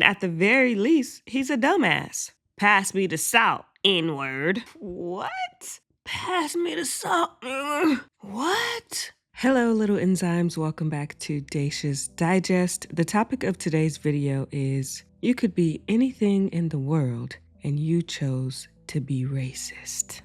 at the very least, he's a dumbass. Pass me the salt, N-word. What? Pass me the salt. What? Hello, little enzymes. Welcome back to Dacia's Digest. The topic of today's video is, you could be anything in the world and you chose to be racist.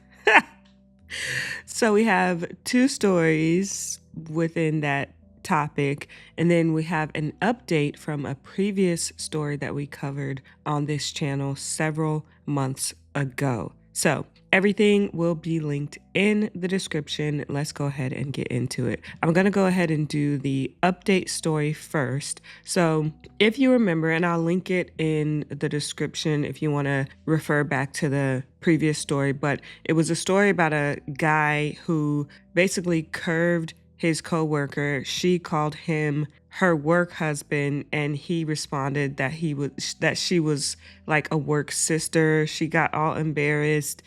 So we have two stories within that topic, and then we have an update from a previous story that we covered on this channel several months ago. So everything will be linked in the description. Let's go ahead and get into it. I'm going to go ahead and do the update story first. So if you remember, and I'll link it in the description if you want to refer back to the previous story, but it was a story about a guy who basically curved his coworker. She called him her work husband, and he responded that she was like a work sister. She got all embarrassed.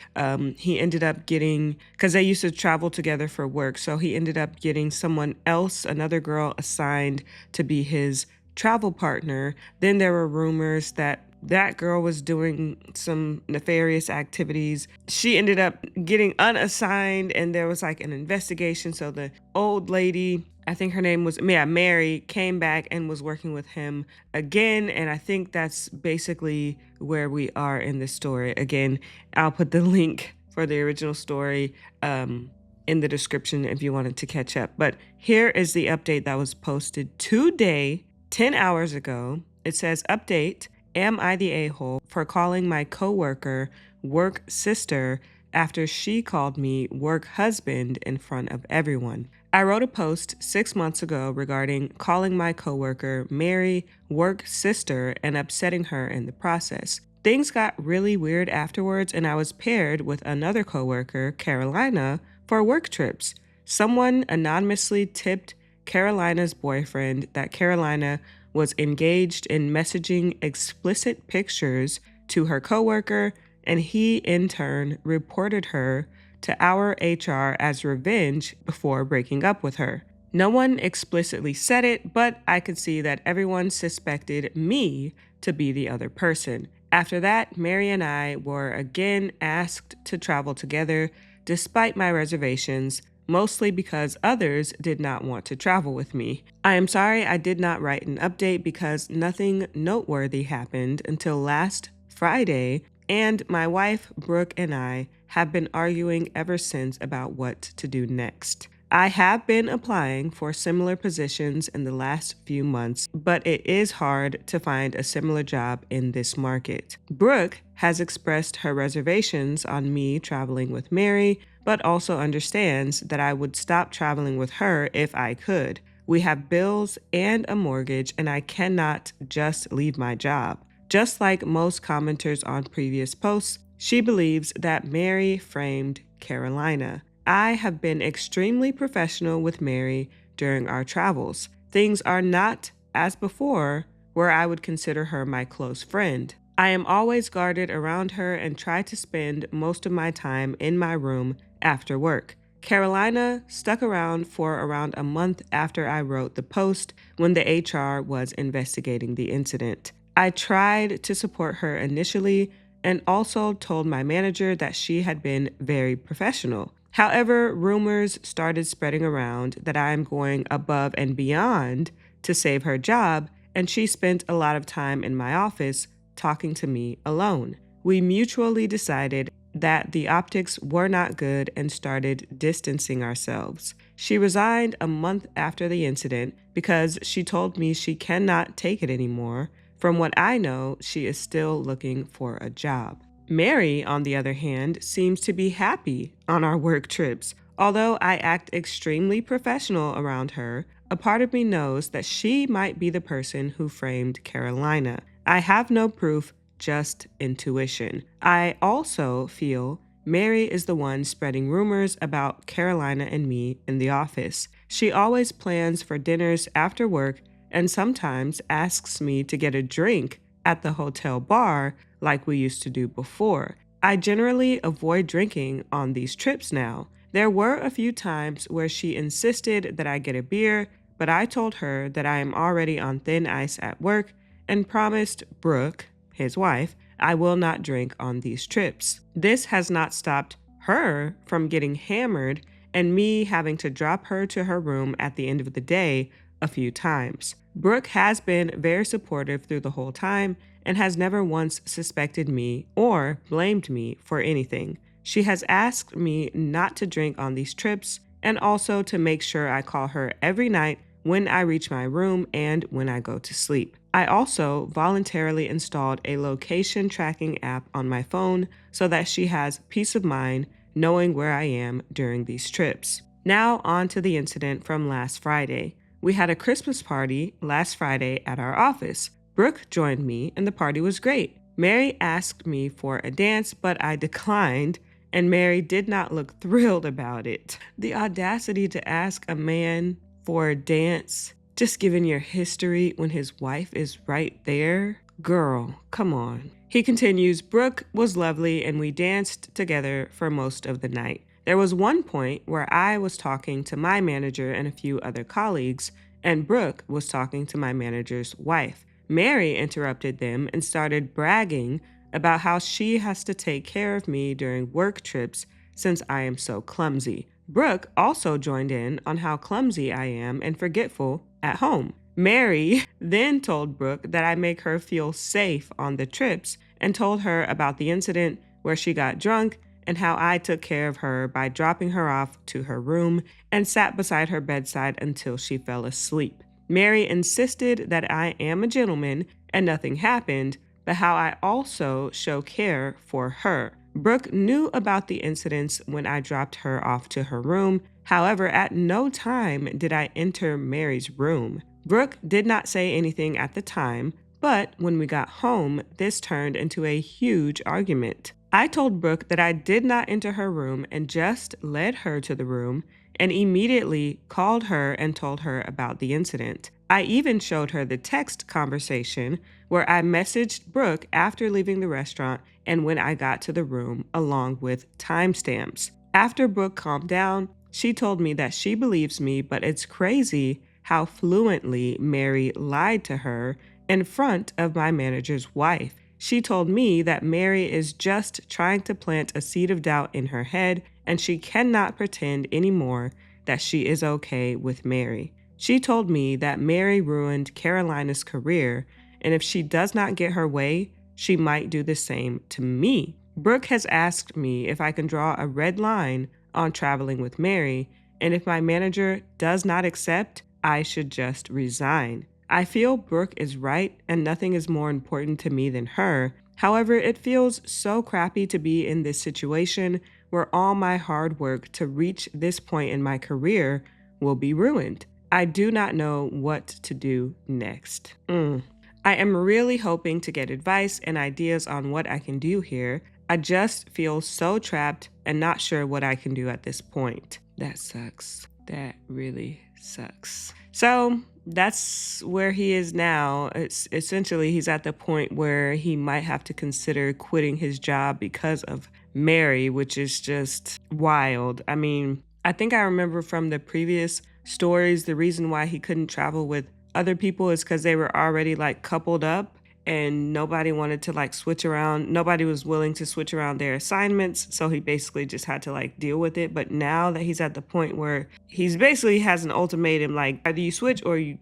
He ended up getting, because they used to travel together for work, so he ended up getting someone else, another girl, assigned to be his travel partner. Then there were rumors that that girl was doing some nefarious activities. She ended up getting unassigned, and there was like an investigation. So the old lady, I think her name was Mary, came back and was working with him again. And I think that's basically where we are in this story. Again, I'll put the link for the original story in the description if you wanted to catch up. But here is the update that was posted today, 10 hours ago. It says, update, am I the a-hole for calling my coworker work sister after she called me work husband in front of everyone? I wrote a post 6 months ago regarding calling my coworker Mary work sister and upsetting her in the process. Things got really weird afterwards, and I was paired with another coworker, Carolina, for work trips. Someone anonymously tipped Carolina's boyfriend that Carolina was engaged in messaging explicit pictures to her coworker, and he in turn reported her to our HR as revenge before breaking up with her. No one explicitly said it, but I could see that everyone suspected me to be the other person. After that, Mary and I were again asked to travel together despite my reservations, mostly because others did not want to travel with me. I am sorry I did not write an update because nothing noteworthy happened until last Friday, and my wife, Brooke, and I have been arguing ever since about what to do next. I have been applying for similar positions in the last few months, but it is hard to find a similar job in this market. Brooke has expressed her reservations on me traveling with Mary, but also understands that I would stop traveling with her if I could. We have bills and a mortgage, and I cannot just leave my job. Just like most commenters on previous posts, she believes that Mary framed Carolina. I have been extremely professional with Mary during our travels. Things are not as before, where I would consider her my close friend. I am always guarded around her and try to spend most of my time in my room after work. Carolina stuck around for around a month after I wrote the post when the HR was investigating the incident. I tried to support her initially and also told my manager that she had been very professional. However, rumors started spreading around that I am going above and beyond to save her job, and she spent a lot of time in my office talking to me alone. We mutually decided that the optics were not good and started distancing ourselves. She resigned a month after the incident because she told me she cannot take it anymore. From what I know, she is still looking for a job. Mary, on the other hand, seems to be happy on our work trips. Although I act extremely professional around her, a part of me knows that she might be the person who framed Carolina. I have no proof, just intuition. I also feel Mary is the one spreading rumors about Carolina and me in the office. She always plans for dinners after work and sometimes asks me to get a drink at the hotel bar like we used to do before. I generally avoid drinking on these trips now. There were a few times where she insisted that I get a beer, but I told her that I am already on thin ice at work and promised Brooke, his wife, I will not drink on these trips. This has not stopped her from getting hammered and me having to drop her to her room at the end of the day a few times. Brooke has been very supportive through the whole time and has never once suspected me or blamed me for anything. She has asked me not to drink on these trips and also to make sure I call her every night when I reach my room and when I go to sleep. I also voluntarily installed a location tracking app on my phone so that she has peace of mind knowing where I am during these trips. Now on to the incident from last Friday. We had a Christmas party last Friday at our office. Brooke joined me and the party was great. Mary asked me for a dance, but I declined, and Mary did not look thrilled about it. The audacity to ask a man for a dance, just given your history when his wife is right there. Girl, come on. He continues, Brooke was lovely and we danced together for most of the night. There was one point where I was talking to my manager and a few other colleagues, and Brooke was talking to my manager's wife. Mary interrupted them and started bragging about how she has to take care of me during work trips since I am so clumsy. Brooke also joined in on how clumsy I am and forgetful at home. Mary then told Brooke that I make her feel safe on the trips and told her about the incident where she got drunk and how I took care of her by dropping her off to her room and sat beside her bedside until she fell asleep. Mary insisted that I am a gentleman and nothing happened, but how I also show care for her. Brooke knew about the incidents when I dropped her off to her room. However, at no time did I enter Mary's room. Brooke did not say anything at the time, but when we got home, this turned into a huge argument. I told Brooke that I did not enter her room and just led her to the room and immediately called her and told her about the incident. I even showed her the text conversation where I messaged Brooke after leaving the restaurant and when I got to the room, along with timestamps. After Brooke calmed down, she told me that she believes me, but it's crazy how fluently Mary lied to her in front of my manager's wife. She told me that Mary is just trying to plant a seed of doubt in her head, and she cannot pretend anymore that she is okay with Mary. She told me that Mary ruined Carolina's career, and if she does not get her way, she might do the same to me. Brooke has asked me if I can draw a red line on traveling with Mary, and if my manager does not accept, I should just resign. I feel Brooke is right and nothing is more important to me than her. However, it feels so crappy to be in this situation where all my hard work to reach this point in my career will be ruined. I do not know what to do next. I am really hoping to get advice and ideas on what I can do here. I just feel so trapped and not sure what I can do at this point. That sucks. That really sucks. So that's where he is now. It's essentially he's at the point where he might have to consider quitting his job because of Mary, which is just wild. I mean, I think I remember from the previous stories, the reason why he couldn't travel with other people is because they were already like coupled up and nobody wanted to like switch around. Nobody was willing to switch around their assignments. So he basically just had to like deal with it. But now that he's at the point where he's basically has an ultimatum, like either you switch or you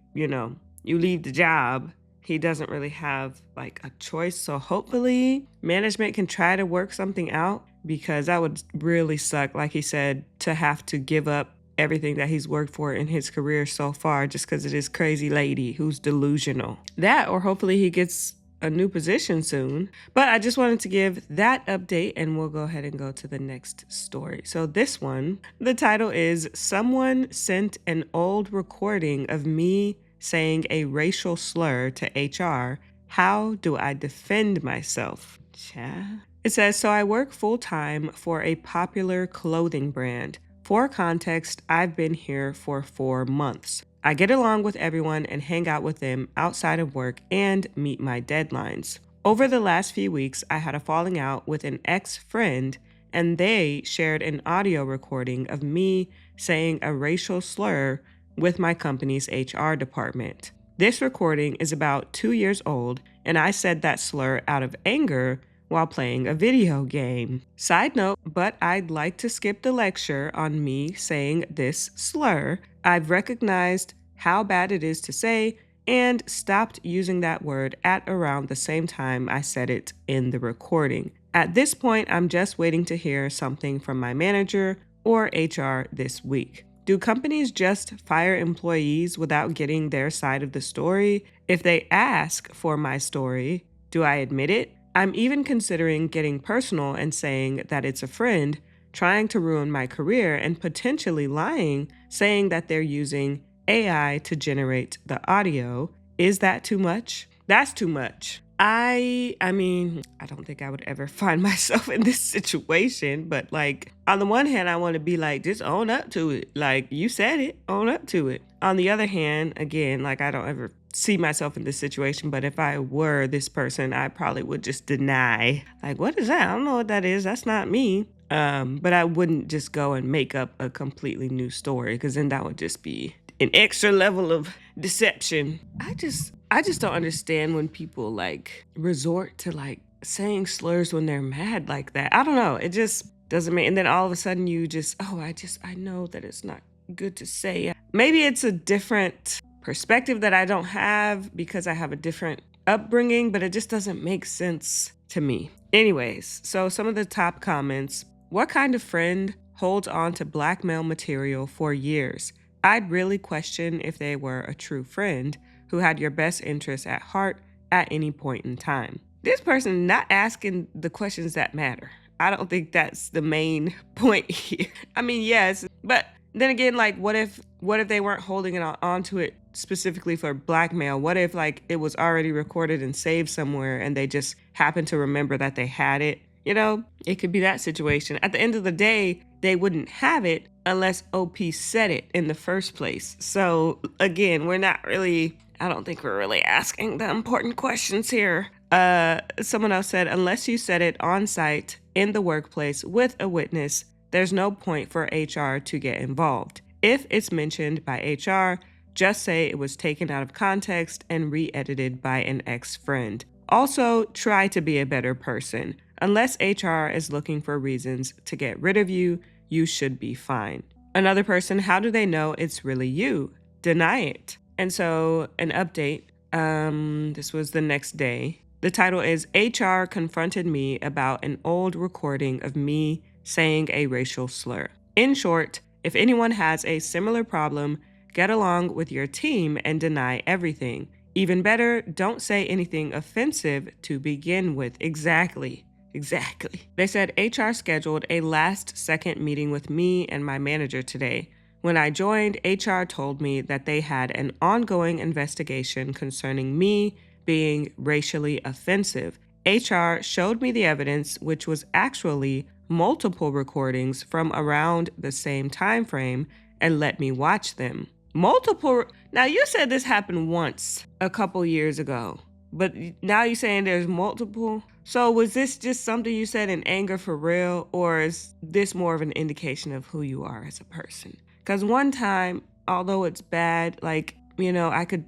leave the job. He doesn't really have like a choice. So hopefully management can try to work something out, because that would really suck, like he said, to have to give up everything that he's worked for in his career so far just because of this crazy lady who's delusional. That, or hopefully he gets a new position soon. But I just wanted to give that update and we'll go ahead and go to the next story. So this one, the title is Someone Sent an Old Recording of Me Saying a Racial Slur to HR. How do I defend myself? It says, so I work full-time for a popular clothing brand. For context, I've been here for 4 months. I get along with everyone and hang out with them outside of work and meet my deadlines. Over the last few weeks, I had a falling out with an ex-friend, and they shared an audio recording of me saying a racial slur with my company's HR department. This recording is about 2 years old, and I said that slur out of anger while playing a video game. Side note, but I'd like to skip the lecture on me saying this slur. I've recognized how bad it is to say and stopped using that word at around the same time I said it in the recording. At this point, I'm just waiting to hear something from my manager or HR this week. Do companies just fire employees without getting their side of the story? If they ask for my story, do I admit it? I'm even considering getting personal and saying that it's a friend trying to ruin my career and potentially lying, saying that they're using AI to generate the audio. Is that too much? That's too much. I mean, I don't think I would ever find myself in this situation, but like, on the one hand, I want to be like, just own up to it. Like, you said it, own up to it. On the other hand, again, like, I don't ever see myself in this situation, but if I were this person, I probably would just deny. Like, what is that? I don't know what that is. That's not me. But I wouldn't just go and make up a completely new story, because then that would just be an extra level of deception. I just don't understand when people like resort to like saying slurs when they're mad like that. I don't know. It just doesn't make, and then all of a sudden you just, I know that it's not good to say. Maybe it's a different perspective that I don't have because I have a different upbringing, but it just doesn't make sense to me. Anyways, so some of the top comments. What kind of friend holds on to blackmail material for years? I'd really question if they were a true friend who had your best interests at heart at any point in time. This person not asking the questions that matter. I don't think that's the main point here. I mean, yes, but then again, like, what if they weren't holding it onto it specifically for blackmail? What if like it was already recorded and saved somewhere and they just happened to remember that they had it? You know, it could be that situation. At the end of the day, they wouldn't have it unless OP said it in the first place. So again, I don't think we're really asking the important questions here. Someone else said, unless you said it on site in the workplace with a witness, there's no point for HR to get involved. If it's mentioned by HR, just say it was taken out of context and re-edited by an ex-friend. Also, try to be a better person. Unless HR is looking for reasons to get rid of you, you should be fine. Another person, how do they know it's really you? Deny it. And so an update, this was the next day. The title is HR confronted me about an old recording of me saying a racial slur. In short, if anyone has a similar problem, get along with your team and deny everything. Even better, don't say anything offensive to begin with. Exactly. They said HR scheduled a last-second meeting with me and my manager today. When I joined, HR told me that they had an ongoing investigation concerning me being racially offensive. HR showed me the evidence, which was actually multiple recordings from around the same time frame, and let me watch them. Now you said this happened once a couple years ago, but now you're saying there's multiple. So was this just something you said in anger for real, or is this more of an indication of who you are as a person? Because one time, although it's bad, like, you know, I could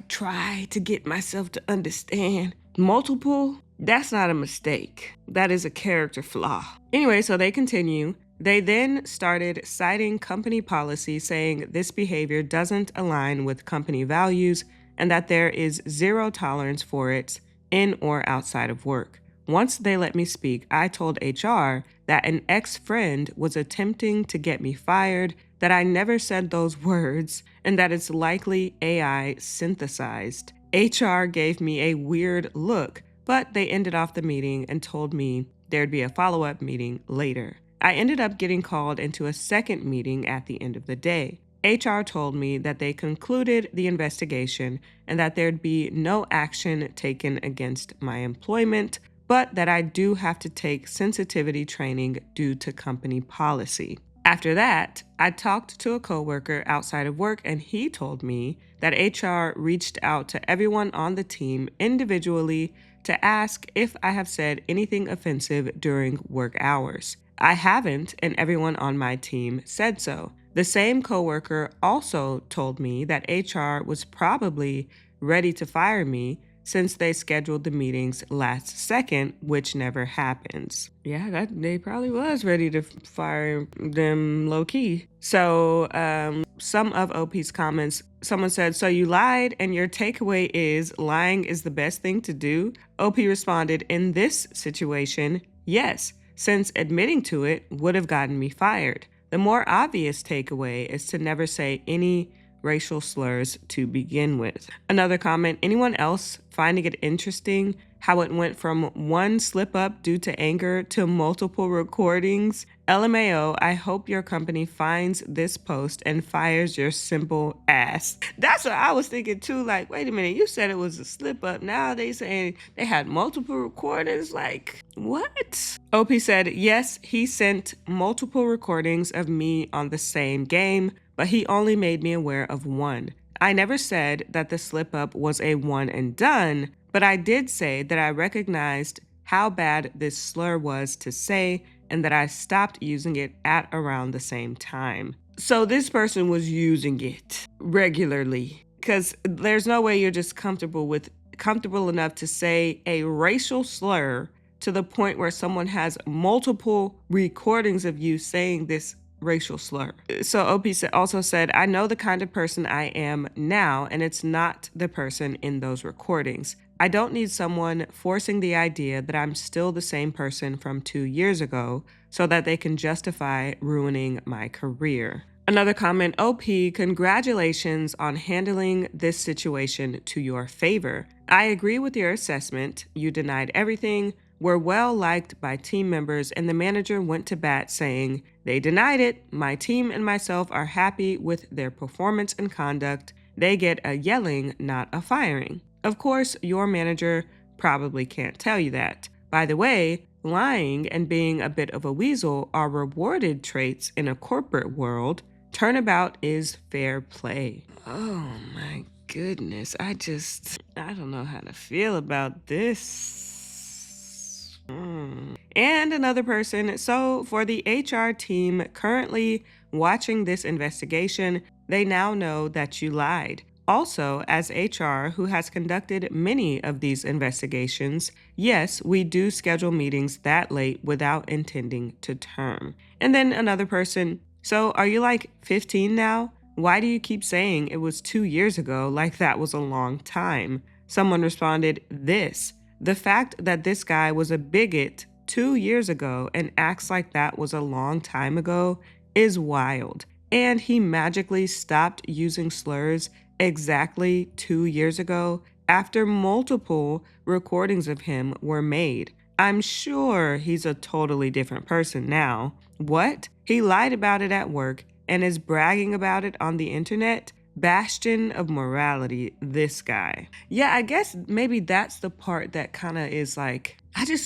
try to get myself to understand. Multiple, that's not a mistake. That is a character flaw. Anyway, so they continue. They then started citing company policy, saying this behavior doesn't align with company values and that there is zero tolerance for it in or outside of work. Once they let me speak, I told HR that an ex-friend was attempting to get me fired, that I never said those words, and that it's likely AI synthesized. HR gave me a weird look, but they ended off the meeting and told me there'd be a follow-up meeting later. I ended up getting called into a second meeting at the end of the day. HR told me that they concluded the investigation and that there'd be no action taken against my employment, but that I do have to take sensitivity training due to company policy. After that, I talked to a coworker outside of work, and he told me that HR reached out to everyone on the team individually to ask if I have said anything offensive during work hours. I haven't, and everyone on my team said so. The same coworker also told me that HR was probably ready to fire me since they scheduled the meetings last second, which never happens. Yeah, they probably was ready to fire them low key. So some of OP's comments, someone said, "So you lied and your takeaway is lying is the best thing to do?" OP responded, "In this situation, yes, since admitting to it would have gotten me fired. The more obvious takeaway is to never say any racial slurs to begin with." Another comment, anyone else finding it interesting how it went from one slip up due to anger to multiple recordings? LMAO, I hope your company finds this post and fires your simple ass. That's what I was thinking too. Like, wait a minute, you said it was a slip up. Now they saying they had multiple recordings. Like, what? OP said, yes, he sent multiple recordings of me on the same game, but he only made me aware of one. I never said that the slip up was a one and done, but I did say that I recognized how bad this slur was to say and that I stopped using it at around the same time. So this person was using it regularly, because there's no way you're just comfortable enough to say a racial slur to the point where someone has multiple recordings of you saying this racial slur. So OP also said, I know the kind of person I am now, and it's not the person in those recordings. I don't need someone forcing the idea that I'm still the same person from 2 years ago so that they can justify ruining my career. Another comment, OP, congratulations on handling this situation to your favor. I agree with your assessment. You denied everything, were well liked by team members, and the manager went to bat saying, they denied it. My team and myself are happy with their performance and conduct. They get a yelling, not a firing. Of course, your manager probably can't tell you that. By the way, lying and being a bit of a weasel are rewarded traits in a corporate world. Turnabout is fair play. Oh my goodness. I don't know how to feel about this. And another person, so for the HR team currently watching this investigation, they now know that you lied. Also, as HR, who has conducted many of these investigations, yes, we do schedule meetings that late without intending to term. And then another person, so are you like 15 now? Why do you keep saying it was 2 years ago like that was a long time? Someone responded, this. The fact that this guy was a bigot 2 years ago and acts like that was a long time ago is wild. And he magically stopped using slurs exactly 2 years ago after multiple recordings of him were made. I'm sure he's a totally different person now. What? He lied about it at work and is bragging about it on the internet? Bastion of morality, this guy. Yeah, I guess maybe that's the part that kind of is like,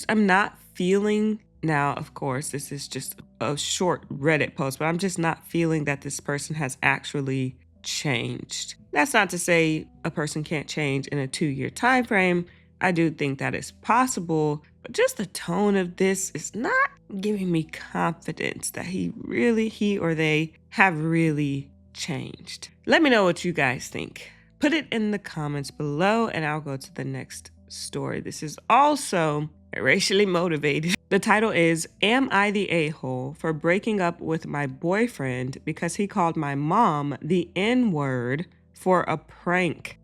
I'm not feeling, now, of course, this is just a short Reddit post, but I'm just not feeling that this person has actually changed. That's not to say a person can't change in a 2-year time frame. I do think that is possible, but just the tone of this is not giving me confidence that he or they have really changed. Let me know what you guys think. Put it in the comments below and I'll go to the next story. This is also racially motivated. The title is, Am I the a-hole for breaking up with my boyfriend because he called my mom the N-word for a prank?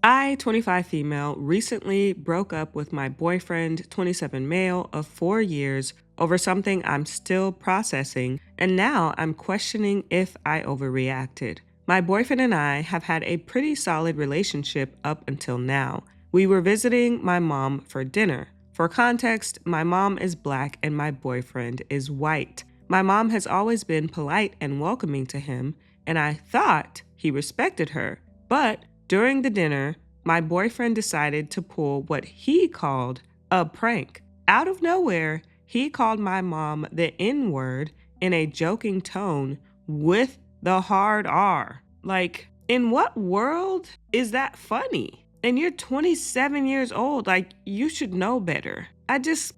I, 25 female, recently broke up with my boyfriend, 27 male, of 4 years over something I'm still processing, and now I'm questioning if I overreacted. My boyfriend and I have had a pretty solid relationship up until now. We were visiting my mom for dinner. For context, my mom is black and my boyfriend is white. My mom has always been polite and welcoming to him, and I thought he respected her. But during the dinner, my boyfriend decided to pull what he called a prank. Out of nowhere, he called my mom the N-word in a joking tone with the hard R. Like, in what world is that funny? And you're 27 years old, like, you should know better. I just,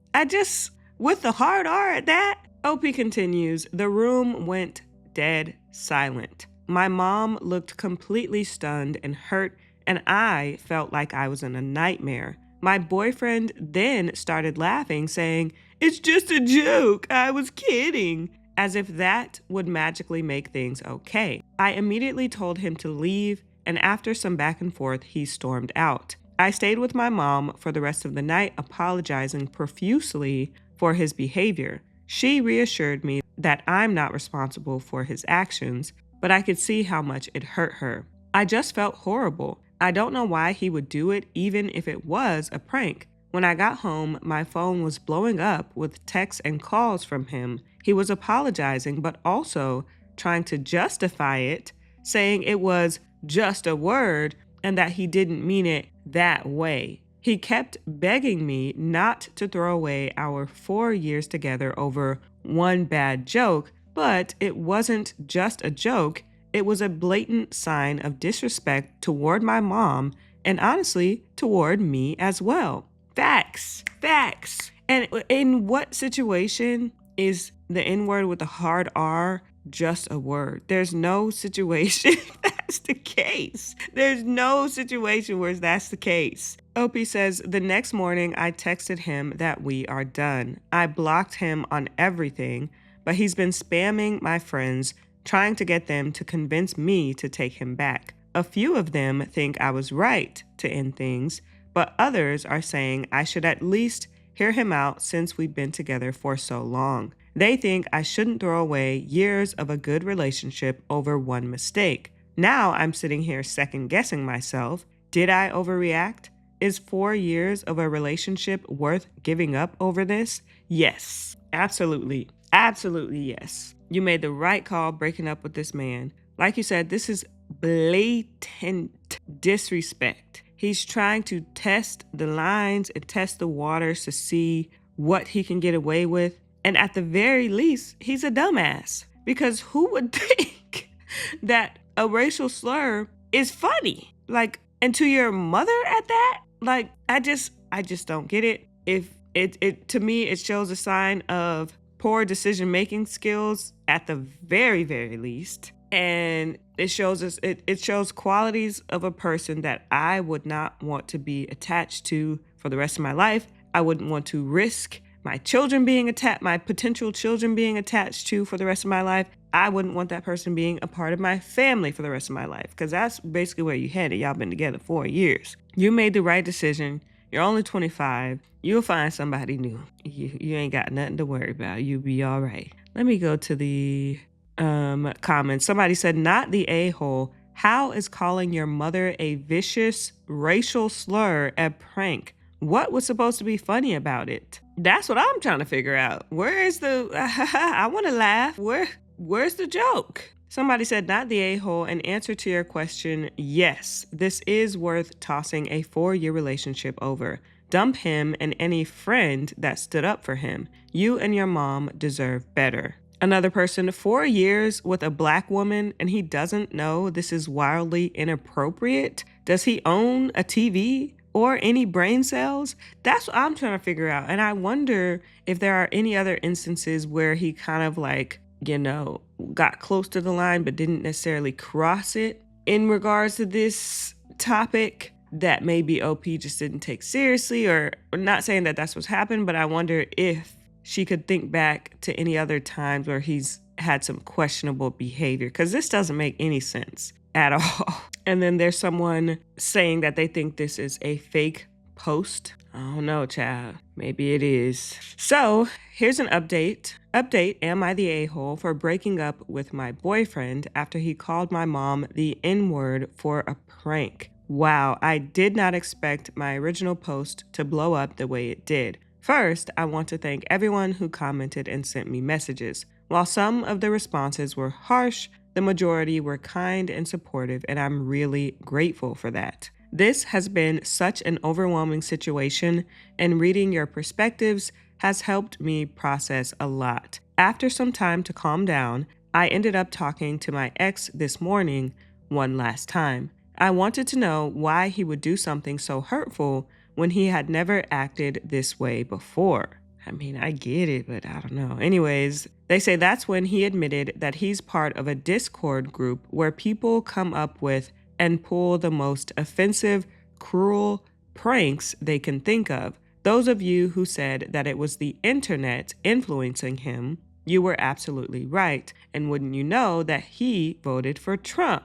with the hard R at that, OP continues, the room went dead silent. My mom looked completely stunned and hurt, and I felt like I was in a nightmare. My boyfriend then started laughing, saying, "It's just a joke. I was kidding," as if that would magically make things okay. I immediately told him to leave, and after some back and forth, he stormed out. I stayed with my mom for the rest of the night, apologizing profusely for his behavior. She reassured me that I'm not responsible for his actions, but I could see how much it hurt her. I just felt horrible. I don't know why he would do it, even if it was a prank. When I got home, my phone was blowing up with texts and calls from him. He was apologizing, but also trying to justify it, saying it was just a word and that he didn't mean it that way. He kept begging me not to throw away our 4 years together over one bad joke, but it wasn't just a joke. It was a blatant sign of disrespect toward my mom and honestly toward me as well. Facts. And in what situation is the N-word with the hard R just a word? There's no situation that's the case. There's no situation where that's the case. OP says, the next morning I texted him that we are done. I blocked him on everything, but he's been spamming my friends, trying to get them to convince me to take him back. A few of them think I was right to end things, but others are saying I should at least hear him out since we've been together for so long. They think I shouldn't throw away years of a good relationship over one mistake. Now I'm sitting here second guessing myself. Did I overreact? Is 4 years of a relationship worth giving up over this? Yes, absolutely. Absolutely yes. You made the right call breaking up with this man. Like you said, this is blatant disrespect. He's trying to test the lines and test the waters to see what he can get away with. And at the very least, he's a dumbass. Because who would think that a racial slur is funny? Like, and to your mother at that? Like, I just don't get it. If it to me, it shows a sign of poor decision-making skills at the very, very least. And it shows us, it shows qualities of a person that I would not want to be attached to for the rest of my life. I wouldn't want to risk my children being attached, my potential children being attached to for the rest of my life. I wouldn't want that person being a part of my family for the rest of my life, because that's basically where you headed. Y'all been together 4 years. You made the right decision. You're only 25. You'll find somebody new. You ain't got nothing to worry about. You'll be all right. Let me go to the comments. Somebody said, not the a-hole. How is calling your mother a vicious racial slur a prank? What was supposed to be funny about it? That's what I'm trying to figure out. Where is the, I want to laugh. Where's the joke? Somebody said, not the a-hole. In answer to your question, yes, this is worth tossing a 4-year relationship over. Dump him and any friend that stood up for him. You and your mom deserve better. Another person, 4 years with a black woman and he doesn't know this is wildly inappropriate? Does he own a TV or any brain cells? That's what I'm trying to figure out. And I wonder if there are any other instances where he kind of like, got close to the line but didn't necessarily cross it in regards to this topic that maybe OP just didn't take seriously, or not saying that that's what's happened, but I wonder if she could think back to any other times where he's had some questionable behavior, because this doesn't make any sense at all. And then there's someone saying that they think this is a fake post. I don't know, child. Maybe it is. So here's an update. Am I the a-hole for breaking up with my boyfriend after he called my mom the N-word for a prank? Wow, I did not expect my original post to blow up the way it did. First, I want to thank everyone who commented and sent me messages. While some of the responses were harsh, the majority were kind and supportive, and I'm really grateful for that. This has been such an overwhelming situation, and reading your perspectives has helped me process a lot. After some time to calm down, I ended up talking to my ex this morning one last time. I wanted to know why he would do something so hurtful when he had never acted this way before. I mean, I get it, but I don't know. Anyways, they say that's when he admitted that he's part of a Discord group where people come up with and pull the most offensive, cruel pranks they can think of. Those of you who said that it was the internet influencing him, you were absolutely right. And wouldn't you know that he voted for Trump?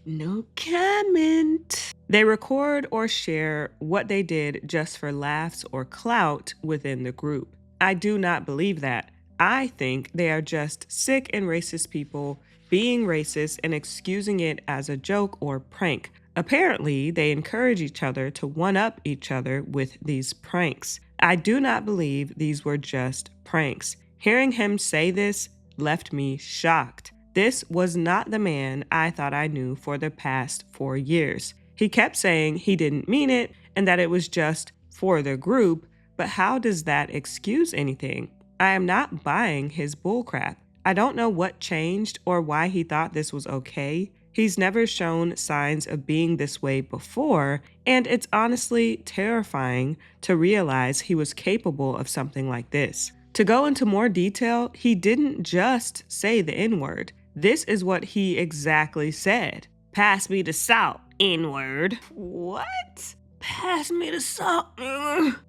No comment. They record or share what they did just for laughs or clout within the group. I do not believe that. I think they are just sick and racist people being racist and excusing it as a joke or prank. Apparently, they encourage each other to one-up each other with these pranks. I do not believe these were just pranks. Hearing him say this left me shocked. This was not the man I thought I knew for the past 4 years. He kept saying he didn't mean it and that it was just for the group, but how does that excuse anything? I am not buying his bullcrap. I don't know what changed or why he thought this was okay. He's never shown signs of being this way before, and it's honestly terrifying to realize he was capable of something like this. To go into more detail, he didn't just say the N-word. This is what he exactly said. Pass me the salt, N-word. What? Pass me the salt.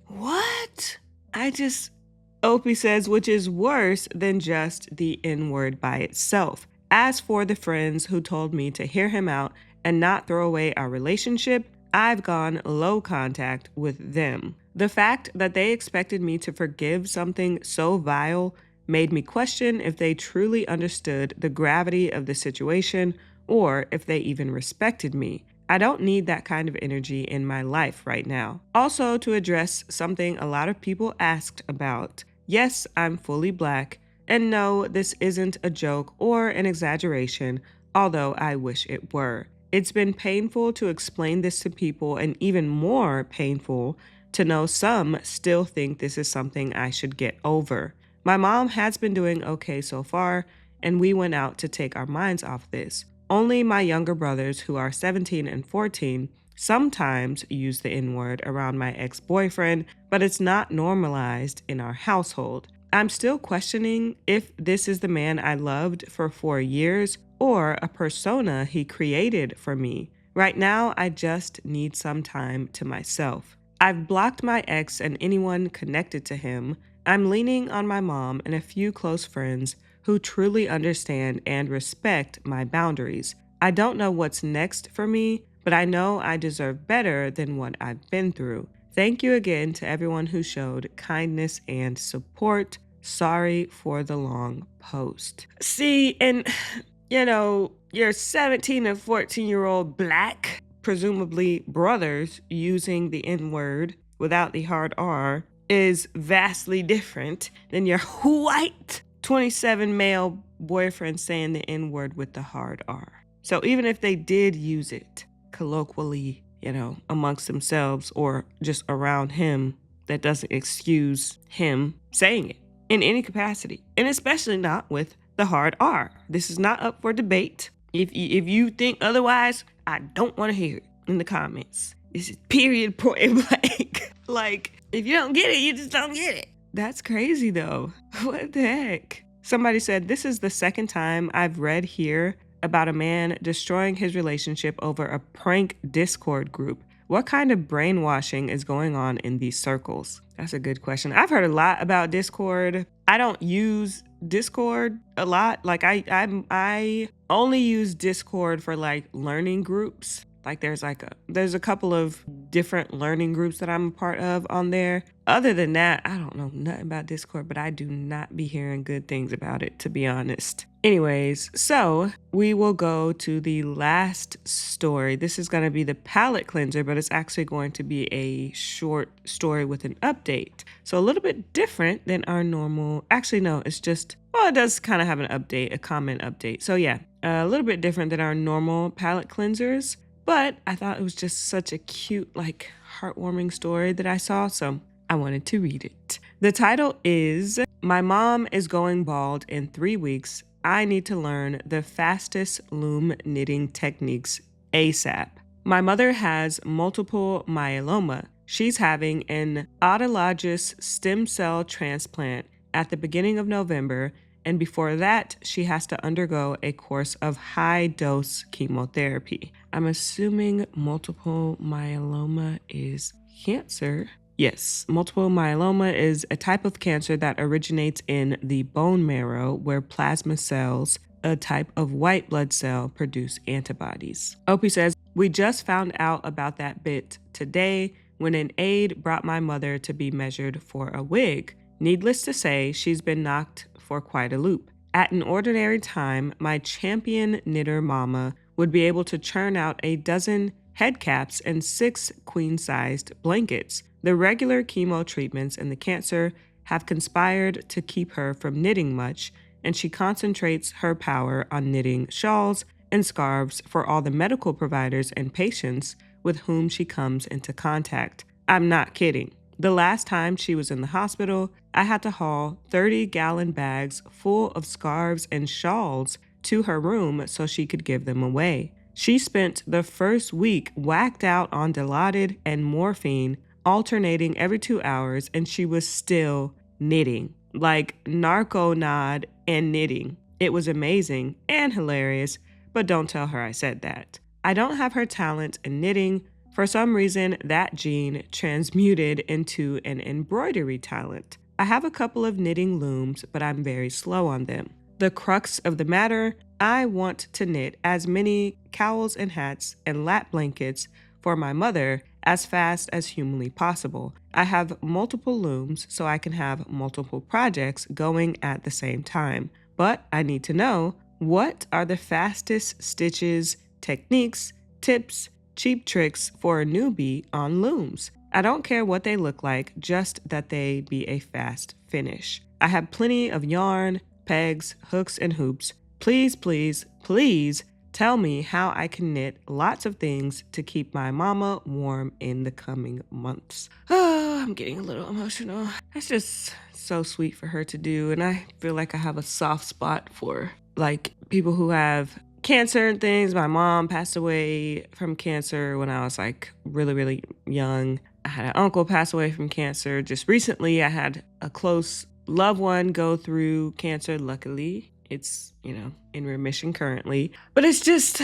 What? Opie says, which is worse than just the N-word by itself. As for the friends who told me to hear him out and not throw away our relationship, I've gone low contact with them. The fact that they expected me to forgive something so vile made me question if they truly understood the gravity of the situation or if they even respected me. I don't need that kind of energy in my life right now. Also, to address something a lot of people asked about, yes, I'm fully Black, and no, this isn't a joke or an exaggeration, although I wish it were. It's been painful to explain this to people and even more painful to know some still think this is something I should get over. My mom has been doing okay so far, and we went out to take our minds off this. Only my younger brothers, who are 17 and 14, sometimes use the N-word around my ex-boyfriend, but it's not normalized in our household. I'm still questioning if this is the man I loved for 4 years or a persona he created for me. Right now, I just need some time to myself. I've blocked my ex and anyone connected to him. I'm leaning on my mom and a few close friends who truly understand and respect my boundaries. I don't know what's next for me, but I know I deserve better than what I've been through. Thank you again to everyone who showed kindness and support. Sorry for the long post. See, and your 17 and 14-year-old Black, presumably brothers, using the N-word without the hard R is vastly different than your white 27 male boyfriend saying the N-word with the hard R. So even if they did use it colloquially, amongst themselves or just around him, that doesn't excuse him saying it in any capacity, and especially not with the hard R. This is not up for debate. If you think otherwise, I don't want to hear it in the comments. This is period point blank. Like, if you don't get it, you just don't get it. That's crazy though. What the heck? Somebody said, this is the second time I've read here about a man destroying his relationship over a prank Discord group. What kind of brainwashing is going on in these circles? That's a good question. I've heard a lot about Discord. I don't use Discord a lot. Like I only use Discord for like learning groups. Like there's a couple of different learning groups that I'm a part of on there. Other than that, I don't know nothing about Discord, but I do not be hearing good things about it, to be honest. Anyways, so we will go to the last story. This is going to be the Palate Cleanser, but it's actually going to be a short story with an update. So a little bit different than our normal. Actually, no, it's just, well, it does kind of have an update, a comment update. So yeah, a little bit different than our normal palate cleansers. But I thought it was just such a cute, like, heartwarming story that I saw, so I wanted to read it. The title is, My Mom is Going Bald in 3 weeks. I need to learn the fastest loom knitting techniques ASAP. My mother has multiple myeloma. she's having an autologous stem cell transplant at the beginning of November, and before that, she has to undergo a course of high-dose chemotherapy. I'm assuming multiple myeloma is cancer. Yes, multiple myeloma is a type of cancer that originates in the bone marrow where plasma cells, a type of white blood cell, produce antibodies. Opie says, we just found out about that bit today when an aide brought my mother to be measured for a wig. Needless to say, she's been knocked for quite a loop. At an ordinary time, my champion knitter mama would be able to churn out a dozen head caps and 6 queen-sized blankets. The regular chemo treatments and the cancer have conspired to keep her from knitting much, and she concentrates her power on knitting shawls and scarves for all the medical providers and patients with whom she comes into contact. I'm not kidding. The last time she was in the hospital, I had to haul 30-gallon bags full of scarves and shawls to her room so she could give them away. She spent the first week whacked out on Dilaudid and morphine, alternating every 2 hours, and she was still knitting. Like narco-nod and knitting. It was amazing and hilarious, but don't tell her I said that. I don't have her talent in knitting. For some reason, that gene transmuted into an embroidery talent. I have a couple of knitting looms, but I'm very slow on them. The crux of the matter, I want to knit as many cowls and hats and lap blankets for my mother as fast as humanly possible. I have multiple looms so I can have multiple projects going at the same time. But I need to know, what are the fastest stitches, techniques, tips, cheap tricks for a newbie on looms? I don't care what they look like, just that they be a fast finish. I have plenty of yarn, pegs, hooks, and hoops. Please, please, please tell me how I can knit lots of things to keep my mama warm in the coming months. Oh, I'm getting a little emotional. That's just so sweet for her to do, and I feel like I have a soft spot for like people who have cancer and things. My mom passed away from cancer when I was like really, really young. I had an uncle pass away from cancer. Just recently, I had a close loved one go through cancer. Luckily, it's, in remission currently. But it's just,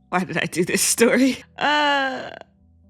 why did I do this story?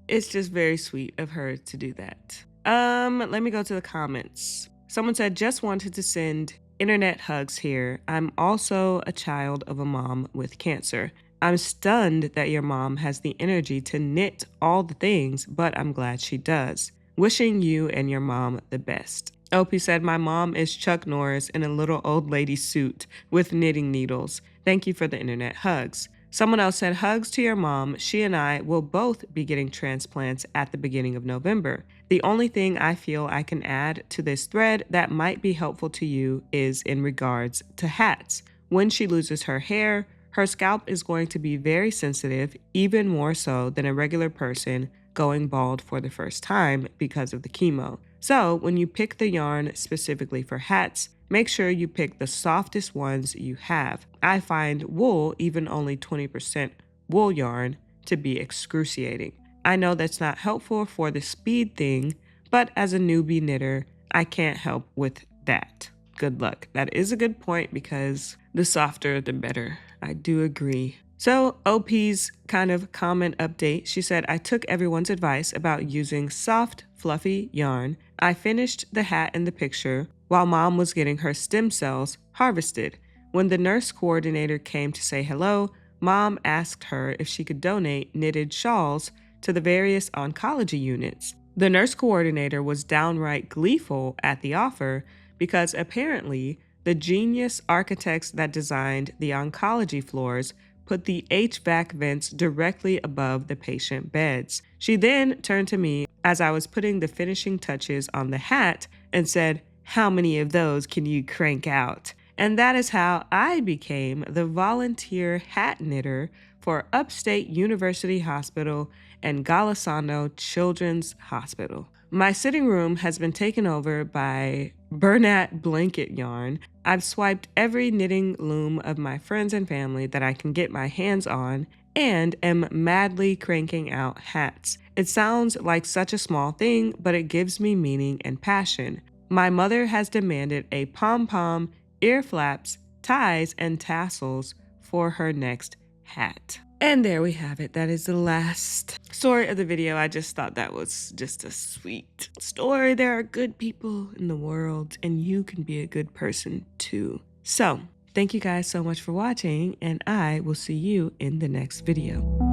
It's just very sweet of her to do that. Let me go to the comments. Someone said, just wanted to send internet hugs here. I'm also a child of a mom with cancer. I'm stunned that your mom has the energy to knit all the things, but I'm glad she does. Wishing you and your mom the best. Opie said, my mom is Chuck Norris in a little old lady suit with knitting needles. Thank you for the internet hugs. Someone else said, hugs to your mom. She and I will both be getting transplants at the beginning of November. The only thing I feel I can add to this thread that might be helpful to you is in regards to hats. When she loses her hair, her scalp is going to be very sensitive, even more so than a regular person going bald for the first time because of the chemo. So when you pick the yarn specifically for hats, make sure you pick the softest ones you have. I find wool, even only 20% wool yarn, to be excruciating. I know that's not helpful for the speed thing, but as a newbie knitter, I can't help with that. Good luck. That is a good point because the softer, the better. I do agree. So OP's kind of comment update, she said, I took everyone's advice about using soft, fluffy yarn. I finished the hat in the picture while mom was getting her stem cells harvested. When the nurse coordinator came to say hello, mom asked her if she could donate knitted shawls to the various oncology units. The nurse coordinator was downright gleeful at the offer because apparently the genius architects that designed the oncology floors put the HVAC vents directly above the patient beds. She then turned to me as I was putting the finishing touches on the hat and said, how many of those can you crank out? And that is how I became the volunteer hat knitter for Upstate University Hospital and Golisano Children's Hospital. My sitting room has been taken over by Bernat blanket yarn. I've swiped every knitting loom of my friends and family that I can get my hands on, and am madly cranking out hats. It sounds like such a small thing, but it gives me meaning and passion. My mother has demanded a pom-pom, ear flaps, ties, and tassels for her next hat. And there we have it. That is the last story of the video. I just thought that was just a sweet story. There are good people in the world, and you can be a good person too. So, thank you guys so much for watching, and I will see you in the next video.